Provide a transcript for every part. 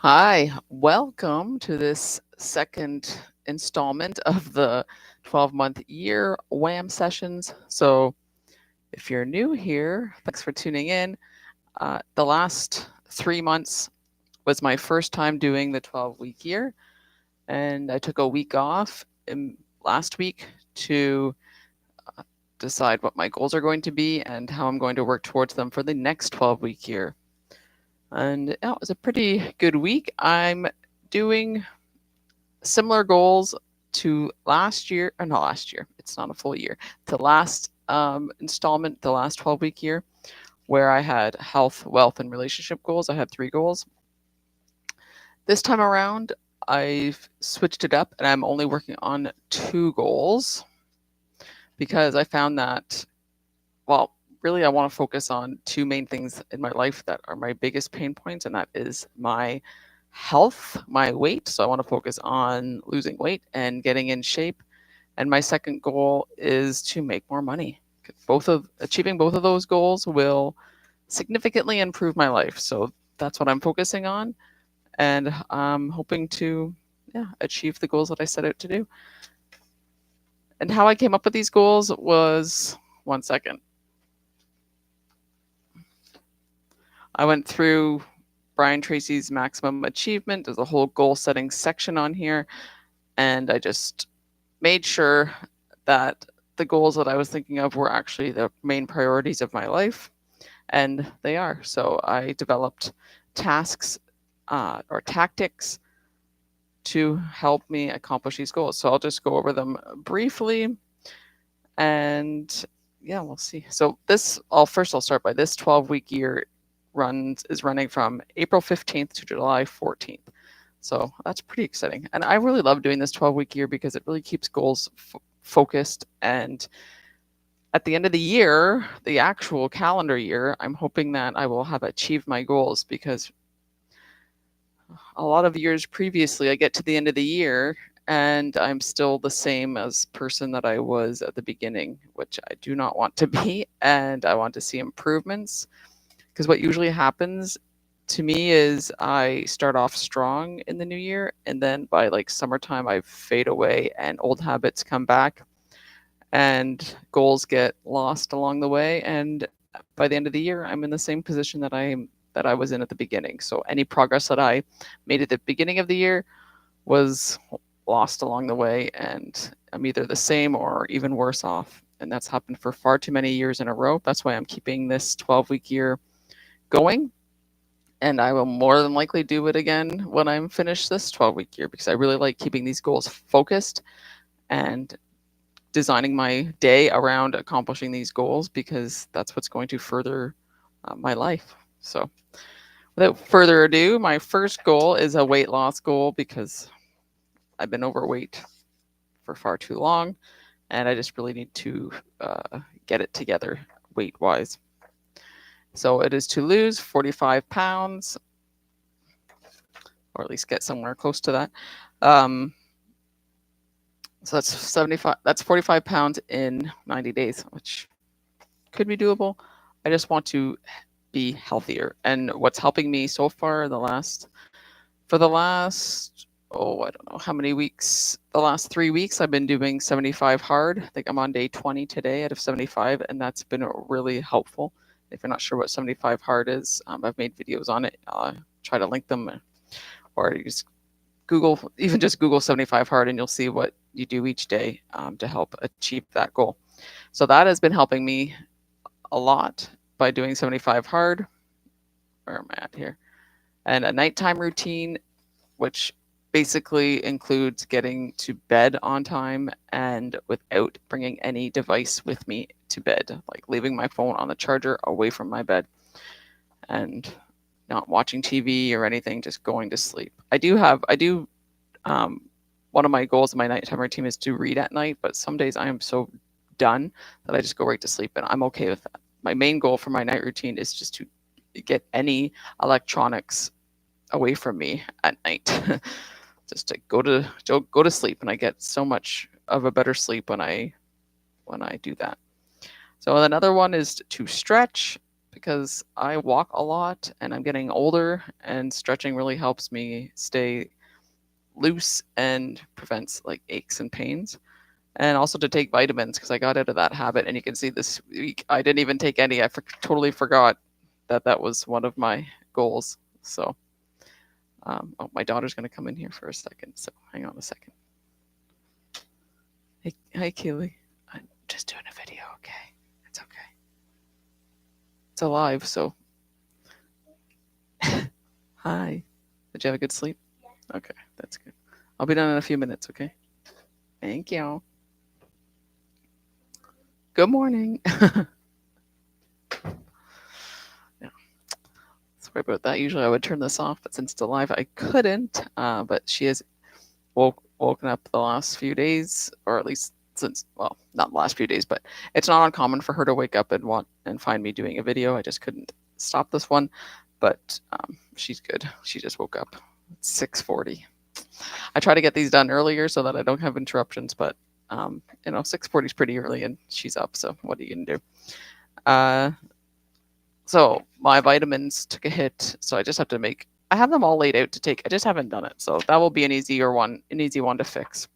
Hi, welcome to this second installment of the 12-month year WAM sessions. So, if you're new here, thanks for tuning in. The last 3 months was my first time doing the 12-week year, and I took a week off last week to decide what my goals are going to be and how I'm going to work towards them for the next 12-week year. And it was a pretty good week. I'm doing similar goals to last year, or not last year, it's not a full year, to last installment, the last 12-week year, where I had health, wealth, and relationship goals. I had 3 goals. This time around, I've switched it up and I'm only working on 2 goals because I found that, well, really, I want to focus on 2 main things in my life that are my biggest pain points, and that is my health, my weight. So I want to focus on losing weight and getting in shape. And my second goal is to make more money. Achieving both of those goals will significantly improve my life. So that's what I'm focusing on, and I'm hoping to achieve the goals that I set out to do. And how I came up with these goals was, one second. I went through Brian Tracy's Maximum Achievement. There's a whole goal setting section on here, and I just made sure that the goals that I was thinking of were actually the main priorities of my life, and they are. So I developed tasks or tactics to help me accomplish these goals. So I'll just go over them briefly, and we'll see. So I'll start by this 12-week year is running from April 15th to July 14th. So that's pretty exciting. And I really love doing this 12-week year because it really keeps goals focused. And at the end of the year, the actual calendar year, I'm hoping that I will have achieved my goals, because a lot of years previously, I get to the end of the year and I'm still the same as person that I was at the beginning, which I do not want to be. And I want to see improvements, because what usually happens to me is I start off strong in the new year, and then by like summertime I fade away and old habits come back and goals get lost along the way, and by the end of the year I'm in the same position that I was in at the beginning. So any progress that I made at the beginning of the year was lost along the way, and I'm either the same or even worse off. And that's happened for far too many years in a row. That's why I'm keeping this 12-week year going, and I will more than likely do it again when I'm finished this 12-week year, because I really like keeping these goals focused and designing my day around accomplishing these goals, because that's what's going to further my life. So without further ado, my first goal is a weight loss goal, because I've been overweight for far too long and I just really need to get it together weight wise. So it is to lose 45 pounds, or at least get somewhere close to that. So that's 75. That's 45 pounds in 90 days, which could be doable. I just want to be healthier, and what's helping me so far for the last I don't know how many weeks. The last 3 weeks, I've been doing 75 hard. I think I'm on day 20 today out of 75, and that's been really helpful. If you're not sure what 75 hard is, I've made videos on it. Try to link them, or you just Google 75 hard, and you'll see what you do each day to help achieve that goal. So that has been helping me a lot by doing 75 hard. Where am I at here? And a nighttime routine, which basically includes getting to bed on time and without bringing any device with me to bed, like leaving my phone on the charger away from my bed and not watching TV or anything, just going to sleep. One of my goals in my nighttime routine is to read at night, but some days I am so done that I just go right to sleep, and I'm okay with that. My main goal for my night routine is just to get any electronics away from me at night. Just to go to sleep, and I get so much of a better sleep when I do that. So another one is to stretch. because I walk a lot and I'm getting older, and stretching really helps me stay loose and prevents like aches and pains. And also to take vitamins because I got out of that habit. And you can see this week I didn't even take any. I totally forgot that that was one of my goals. So, oh, my daughter's going to come in here for a second. So hang on a second. Hey, hi, Keely. I'm just doing a video. Okay, it's okay. It's alive. So, hi. Did you have a good sleep? Okay, that's good. I'll be done in a few minutes. Okay. Thank you. Good morning. Yeah. Sorry about that. Usually I would turn this off, but since it's alive, I couldn't. But she has woken up the last few days, or at least since, well, not the last few days, but it's not uncommon for her to wake up and want and find me doing a video. I just couldn't stop this one, but she's good. She just woke up. It's 6:40. I try to get these done earlier so that I don't have interruptions, but 6:40 is pretty early and she's up. So what are you gonna do? So my vitamins took a hit, so I just have to make. I have them all laid out to take. I just haven't done it, so that will be an easy one to fix.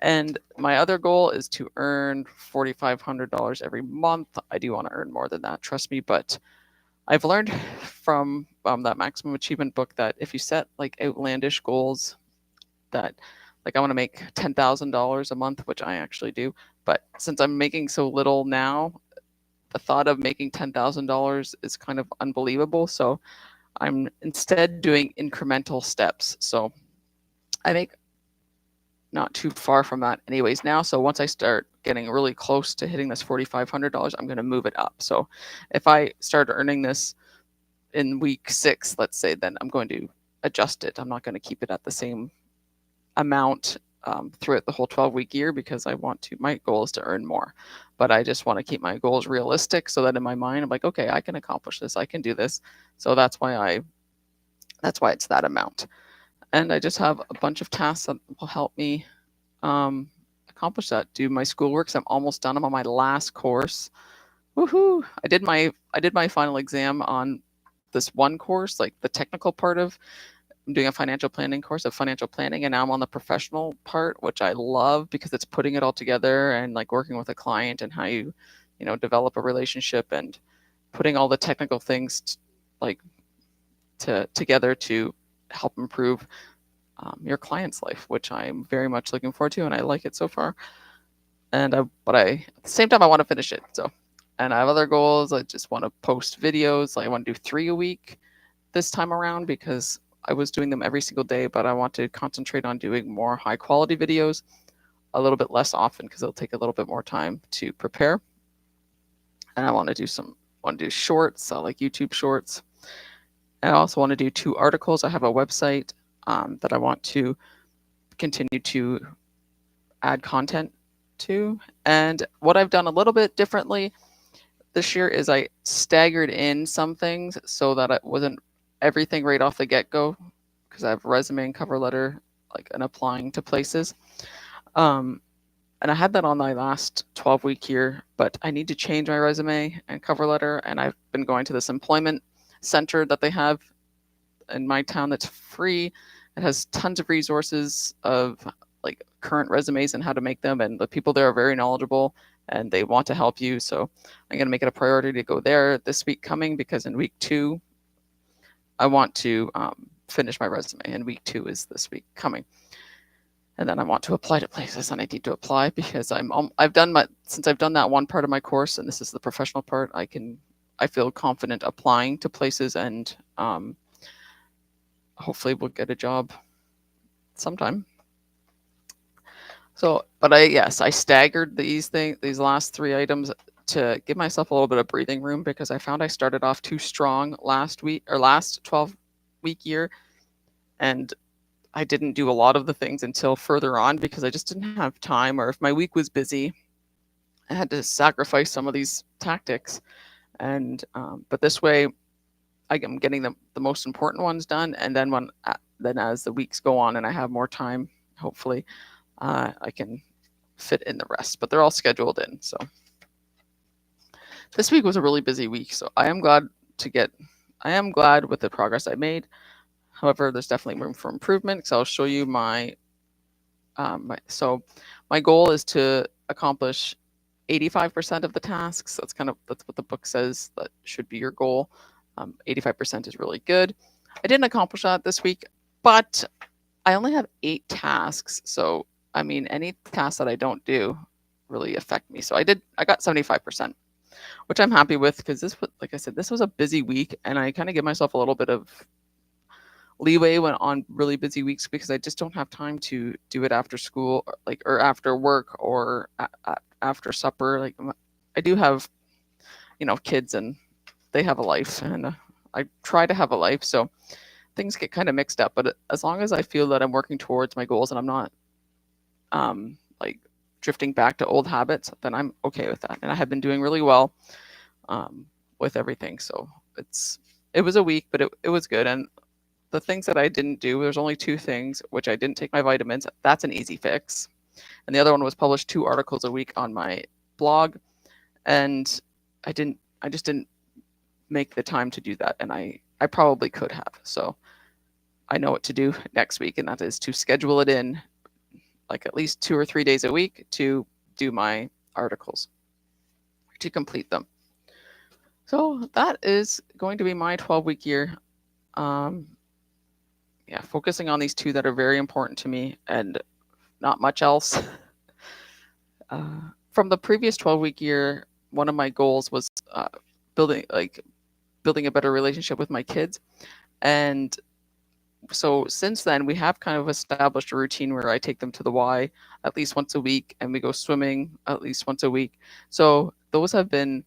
And my other goal is to earn $4,500 every month. I do want to earn more than that, trust me. But I've learned from that Maximum Achievement book that if you set like outlandish goals, that like I want to make $10,000 a month, which I actually do. But since I'm making so little now, the thought of making $10,000 is kind of unbelievable. So I'm instead doing incremental steps. So I make not too far from that anyways now. So once I start getting really close to hitting this $4,500, I'm going to move it up. So if I start earning this in week 6, let's say, then I'm going to adjust it. I'm not going to keep it at the same amount throughout the whole 12-week year because my goal is to earn more. But I just want to keep my goals realistic so that in my mind, I'm like, okay, I can accomplish this. I can do this. So that's why it's that amount. And I just have a bunch of tasks that will help me accomplish that. Do my schoolwork. So I'm almost done. I'm on my last course. Woohoo! I did my final exam on this one course, like the technical part of. I'm doing a financial planning course of financial planning, and now I'm on the professional part, which I love because it's putting it all together and like working with a client and how you develop a relationship and putting all the technical things together to help improve your client's life, which I'm very much looking forward to, and I like it so far. And at the same time, I want to finish it. So, and I have other goals. I just want to post videos. I want to do 3 a week this time around because I was doing them every single day, but I want to concentrate on doing more high quality videos a little bit less often because it'll take a little bit more time to prepare. And I want to do shorts, like YouTube shorts. And I also want to do 2 articles. I have a website that I want to continue to add content to. And what I've done a little bit differently this year is I staggered in some things so that it wasn't everything right off the get-go, because I have resume and cover letter and applying to places. And I had that on my last 12-week year, but I need to change my resume and cover letter. And I've been going to this employment center that they have in my town that's free. It has tons of resources of current resumes and how to make them. And the people there are very knowledgeable and they want to help you. So I'm going to make it a priority to go there this week coming, because in week 2, I want to finish my resume, and week 2 is this week coming. And then I want to apply to places, and I need to apply because since I've done that one part of my course, and this is the professional part, I feel confident applying to places, and hopefully we'll get a job sometime. So, but I staggered these last 3 items to give myself a little bit of breathing room, because I found I started off too strong last 12-week year, and I didn't do a lot of the things until further on because I just didn't have time, or if my week was busy, I had to sacrifice some of these tactics. And but this way, I'm getting the most important ones done, and then as the weeks go on and I have more time, hopefully, I can fit in the rest. But they're all scheduled in. This week was a really busy week, so I am glad with the progress I made. However, there's definitely room for improvement because I'll show you so my goal is to accomplish 85% of the tasks. That's what the book says that should be your goal. 85% is really good. I didn't accomplish that this week, but I only have 8 tasks. So I mean, any tasks that I don't do really affect me. So I got 75%, which I'm happy with because like I said, this was a busy week, and I kind of give myself a little bit of leeway when on really busy weeks because I just don't have time to do it after school, or after work, or after supper. Like, I do have, kids, and they have a life, and I try to have a life, so things get kind of mixed up. But as long as I feel that I'm working towards my goals and I'm not like drifting back to old habits, then I'm okay with that. And I have been doing really well with everything. So it was a week, but it was good. And the things that I didn't do, there's only 2 things, which I didn't take my vitamins. That's an easy fix. And the other one was publish 2 articles a week on my blog. And I just didn't make the time to do that. And I probably could have. So I know what to do next week, and that is to schedule it in like at least 2 or 3 days a week to do my articles, to complete them. So that is going to be my 12-week year. Focusing on these 2 that are very important to me and not much else. From the previous 12-week year, one of my goals was building a better relationship with my kids. And so since then, we have kind of established a routine where I take them to the Y at least once a week, and we go swimming at least once a week. So those have been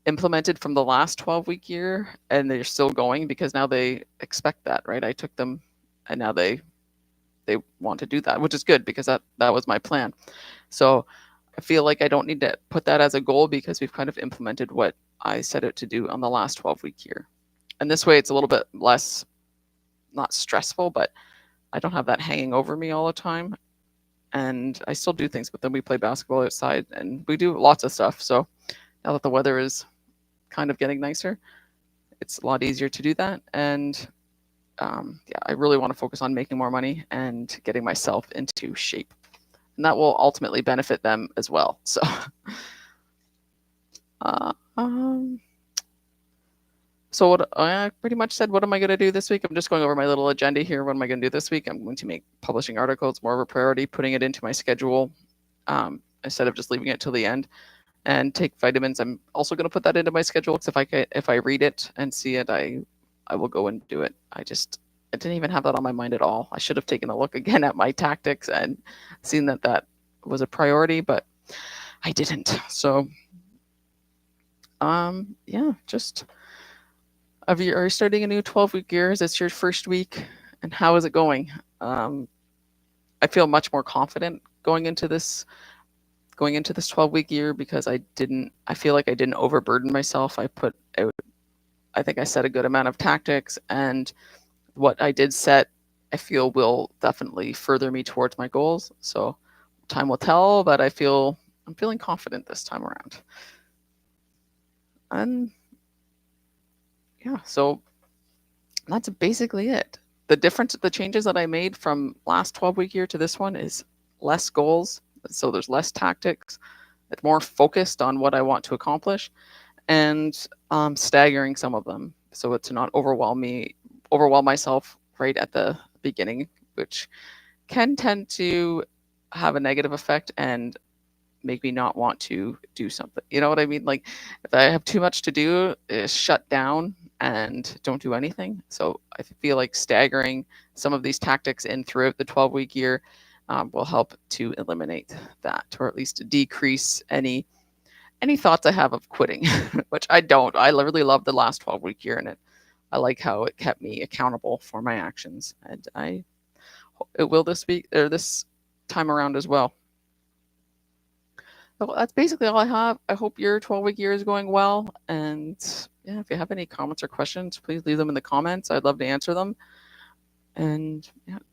implemented from the last 12-week year, and they're still going because now they expect that, right? I took them, and now they want to do that, which is good because that was my plan. So I feel like I don't need to put that as a goal because we've kind of implemented what I set out to do on the last 12-week year. And this way it's a little bit less, not stressful, but I don't have that hanging over me all the time. And I still do things, but then we play basketball outside and we do lots of stuff. So now that the weather is kind of getting nicer, it's a lot easier to do that. And I really want to focus on making more money and getting myself into shape. And that will ultimately benefit them as well. So, so what I pretty much said, what am I going to do this week? I'm just going over my little agenda here. What am I going to do this week? I'm going to make publishing articles more of a priority, putting it into my schedule instead of just leaving it till the end. And take vitamins. I'm also going to put that into my schedule because if I read it and see it, I will go and do it. I didn't even have that on my mind at all. I should have taken a look again at my tactics and seen that was a priority, but I didn't. So, just are you starting a new 12-week year? Is this your first week, and how is it going? I feel much more confident going into this 12-week year because I feel like I didn't overburden myself. I think I set a good amount of tactics, and what I did set, I feel will definitely further me towards my goals. So time will tell, but I'm feeling confident this time around. And so that's basically it. The changes that I made from last 12-week year to this one is less goals. So there's less tactics. It's more focused on what I want to accomplish, and staggering some of them so it's not overwhelm myself right at the beginning, which can tend to have a negative effect and make me not want to do something. You know what I mean? Like, if I have too much to do, shut down and don't do anything. So I feel like staggering some of these tactics in throughout the 12-week year will help to eliminate that, or at least decrease any thoughts I have of quitting, which I don't. I really love the last 12-week year, and I like how it kept me accountable for my actions, and it will this week or this time around as well. So that's basically all I have. I hope your 12-week year is going well, and if you have any comments or questions, please leave them in the comments. I'd love to answer them. And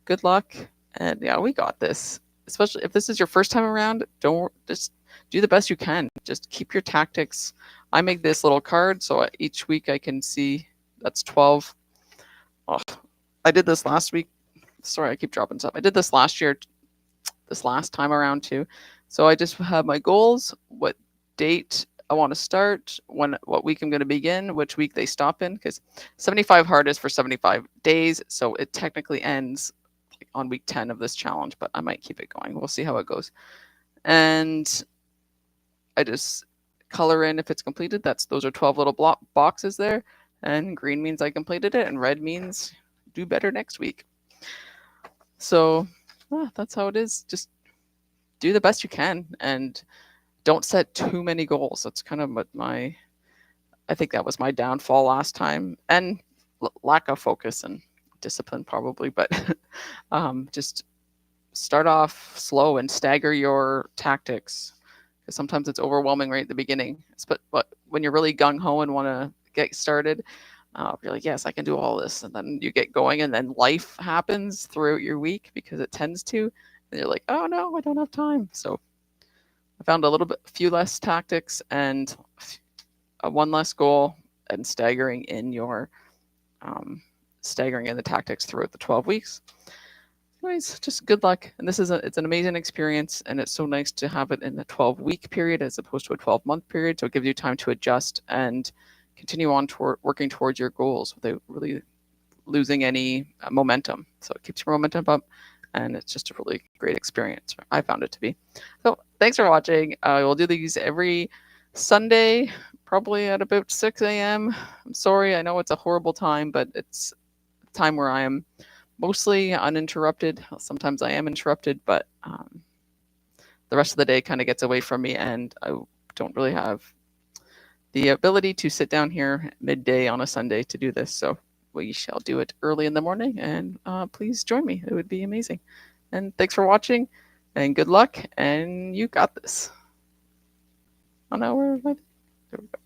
good luck. And we got this. Especially if this is your first time around, don't just do the best you can. Just keep your tactics. I make this little card, so each week I can see that's 12. Oh, I did this last week. Sorry, I keep dropping stuff. I did this last year, this last time around too. So I just have my goals, what date I want to start, what week I'm going to begin, which week they stop in, because 75 hard is for 75 days, so it technically ends on week 10 of this challenge, but I might keep it going. We'll see how it goes. And I just color in if it's completed. Those are 12 little boxes there, and green means I completed it, and red means do better next week. So that's how it is. Just do the best you can, and don't set too many goals. That's kind of what I think that was my downfall last time, and lack of focus and discipline probably. But just start off slow and stagger your tactics, because sometimes it's overwhelming right at the beginning. But when you're really gung-ho and want to get started, you're like, yes, I can do all this. And then you get going, and then life happens throughout your week, because it tends to. And you're like, oh no, I don't have time. So I found a few less tactics and one less goal, and staggering in the tactics throughout the 12 weeks. Anyways, just good luck. And it's an amazing experience, and it's so nice to have it in a 12-week period as opposed to a 12-month period. So it gives you time to adjust and continue on working towards your goals without really losing any momentum. So it keeps your momentum up, and it's just a really great experience. I found it to be. So thanks for watching. We'll do these every Sunday, probably at about 6 a.m. I'm sorry, I know it's a horrible time, but it's a time where I am mostly uninterrupted. Sometimes I am interrupted, but the rest of the day kind of gets away from me, and I don't really have the ability to sit down here midday on a Sunday to do this. So we shall do it early in the morning, and please join me. It would be amazing. And thanks for watching, and good luck, and you got this. Oh no, where am I? There we go.